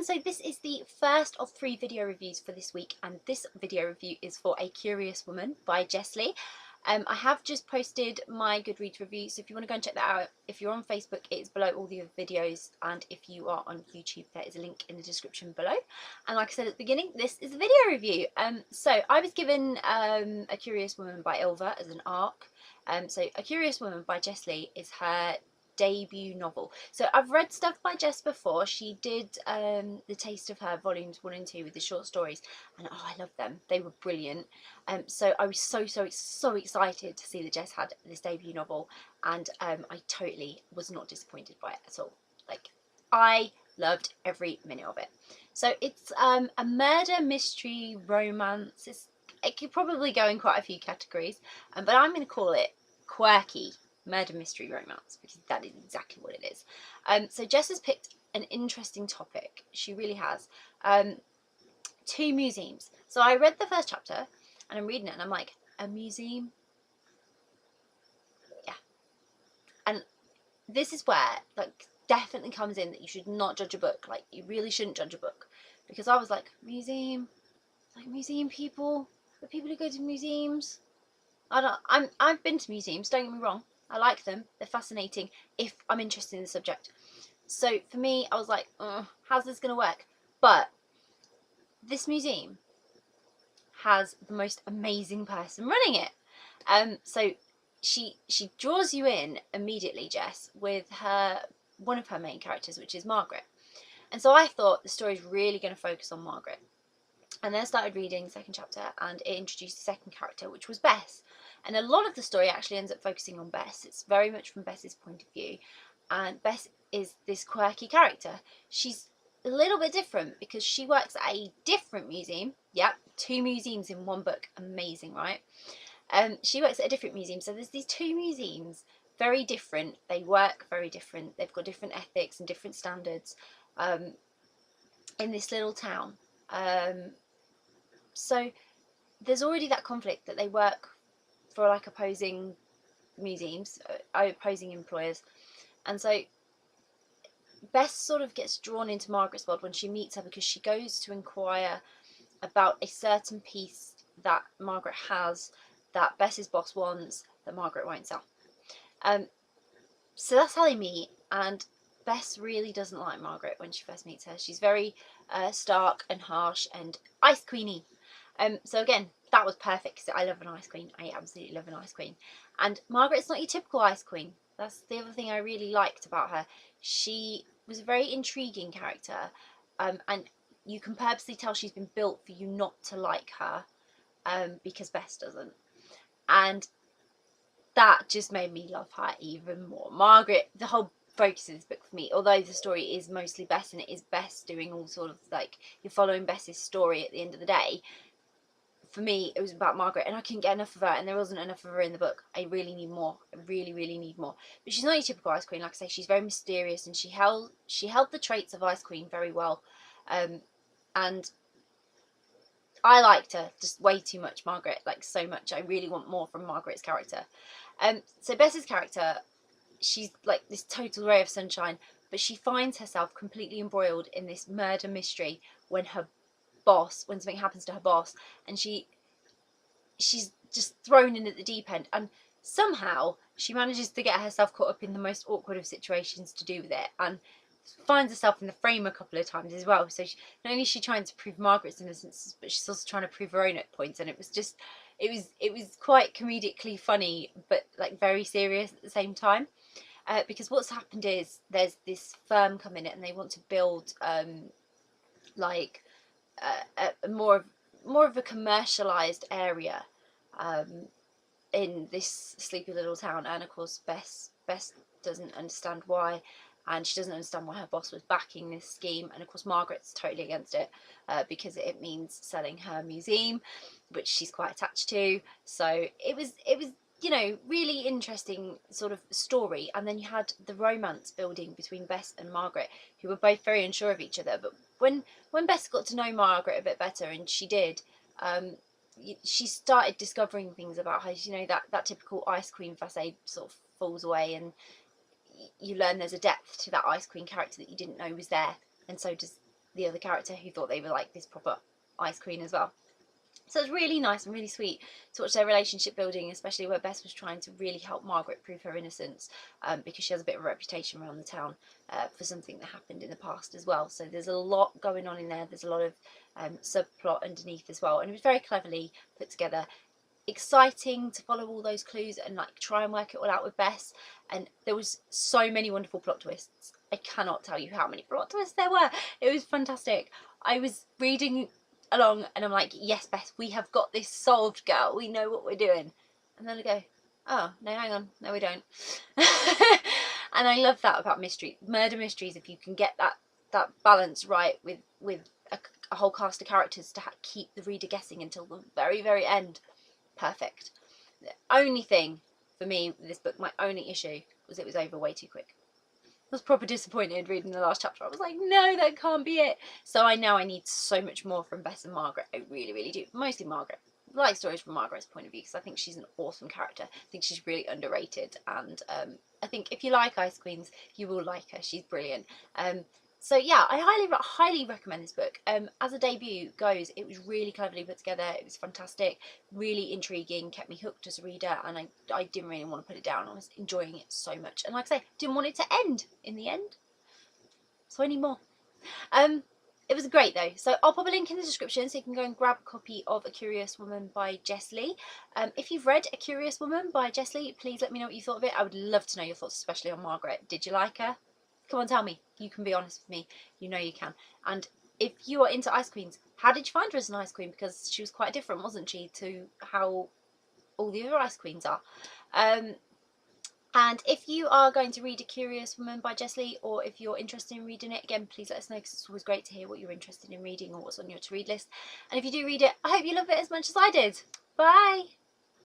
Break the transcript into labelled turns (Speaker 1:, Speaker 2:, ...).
Speaker 1: everyone, so this is the first of 3 video reviews for this week, and this video review is for A Curious Woman by Jess Lea. I have just posted my Goodreads review, so if you want to go and check that out, if you're on Facebook, it's below all the other videos, and if you are on YouTube, there is a link in the description below. And like I said at the beginning, this is a video review. So I was given A Curious Woman by Ylva as an ARC. So A Curious Woman by Jess Lea is her debut novel. So I've read stuff by Jess before. She did The Taste of Her volumes 1 and 2 with the short stories, and oh, I love them. They were brilliant. So I was so excited to see that Jess had this debut novel, and I totally was not disappointed by it at all. Like, I loved every minute of it. So it's a murder mystery romance. It could probably go in quite a few categories, but I'm going to call it quirky murder mystery romance, because that is exactly what it is. So Jess has picked an interesting topic. She really has. 2 museums. So I read the first chapter and I'm reading it and I'm like, a museum? Yeah. And this is where, like, definitely comes in that you should not judge a book. Like, you really shouldn't judge a book, because I was like, museum? Like, museum people? The people who go to museums? I've been to museums, don't get me wrong. I like them. They're fascinating if I'm interested in the subject. So for me, I was like, how's this going to work? But this museum has the most amazing person running it. So she draws you in immediately, Jess, with one of her main characters, which is Margaret. And so I thought the story's really going to focus on Margaret. And then I started reading the second chapter, and it introduced the second character, which was Bess. And a lot of the story actually ends up focusing on Bess. It's very much from Bess's point of view. And Bess is this quirky character. She's a little bit different because she works at a different museum. Yep, 2 museums in one book. Amazing, right? She works at a different museum. So there's these 2 museums, very different. They work very different. They've got different ethics and different standards in this little town. So there's already that conflict that they work for, like, opposing museums, opposing employers. And so Bess sort of gets drawn into Margaret's world when she meets her, because she goes to inquire about a certain piece that Margaret has that Bess's boss wants that Margaret won't sell. So that's how they meet, and Bess really doesn't like Margaret when she first meets her. She's very stark and harsh and ice queeny. So again, that was perfect, because I love an ice queen. I absolutely love an ice queen. And Margaret's not your typical ice queen. That's the other thing I really liked about her. She was a very intriguing character, and you can purposely tell she's been built for you not to like her, because Bess doesn't. And that just made me love her even more. Margaret, the whole focus of this book for me, although the story is mostly Bess and it is Bess doing all sort of, like, you're following Bess's story at the end of the day, for me it was about Margaret, and I couldn't get enough of her, and there wasn't enough of her in the book. I really need more. I really need more. But she's not your typical ice queen. Like I say, she's very mysterious, and she held the traits of ice queen very well, and I liked her just way too much, Margaret, like, so much. I really want more from Margaret's character. So Bess's character, she's like this total ray of sunshine, but she finds herself completely embroiled in this murder mystery when something happens to her boss, and she's just thrown in at the deep end, and somehow she manages to get herself caught up in the most awkward of situations to do with it, and finds herself in the frame a couple of times as well. So not only is she trying to prove Margaret's innocence, but she's also trying to prove her own at points, and it was quite comedically funny, but, like, very serious at the same time. Because what's happened is there's this firm come in, and they want to build like more of a commercialized area in this sleepy little town. And of course Bess doesn't understand why, and she doesn't understand why her boss was backing this scheme, and of course Margaret's totally against it, because it means selling her museum, which she's quite attached to. So it was you know, really interesting sort of story. And then you had the romance building between Bess and Margaret, who were both very unsure of each other. But when Bess got to know Margaret a bit better, and she did, she started discovering things about her. You know, that typical ice queen facade sort of falls away, and you learn there's a depth to that ice queen character that you didn't know was there, and so does the other character who thought they were like this proper ice queen as well. So it's really nice and really sweet to watch their relationship building, especially where Bess was trying to really help Margaret prove her innocence, because she has a bit of a reputation around the town for something that happened in the past as well. So there's a lot going on in there. There's a lot of subplot underneath as well, and it was very cleverly put together. Exciting to follow all those clues and like try and work it all out with Bess. And there was so many wonderful plot twists. I cannot tell you how many plot twists there were. It was fantastic. I was reading along and I'm like, yes, Bess, we have got this solved, girl. We know what we're doing. And then I go, oh, no, hang on. No, we don't. And I love that about murder mysteries. If you can get that balance right with a whole cast of characters to keep the reader guessing until the very, very end. Perfect. The only thing for me with this book, my only issue, was it was over way too quick. I was proper disappointed reading the last chapter. I was like, no, that can't be it. So I know I need so much more from Bess and Margaret. I really, really do. Mostly Margaret. I like stories from Margaret's point of view because I think she's an awesome character. I think she's really underrated, and I think if you like Ice Queens, you will like her. She's brilliant. So yeah, I highly recommend this book. As a debut goes, it was really cleverly put together. It was fantastic, really intriguing, kept me hooked as a reader, and I didn't really want to put it down. I was enjoying it so much, and like I say, didn't want it to end in the end. So I need more. It was great though. So I'll pop a link in the description so you can go and grab a copy of A Curious Woman by Jess Lea. If you've read A Curious Woman by Jess Lea, please let me know what you thought of it. I would love to know your thoughts, especially on Margaret. Did you like her? Come on, tell me. You can be honest with me. You know you can. And if you are into Ice Queens, how did you find her as an Ice Queen? Because she was quite different, wasn't she, to how all the other Ice Queens are. And if you are going to read A Curious Woman by Jess Lea, or if you're interested in reading it, again, please let us know, because it's always great to hear what you're interested in reading or what's on your to-read list. And if you do read it, I hope you love it as much as I did. Bye!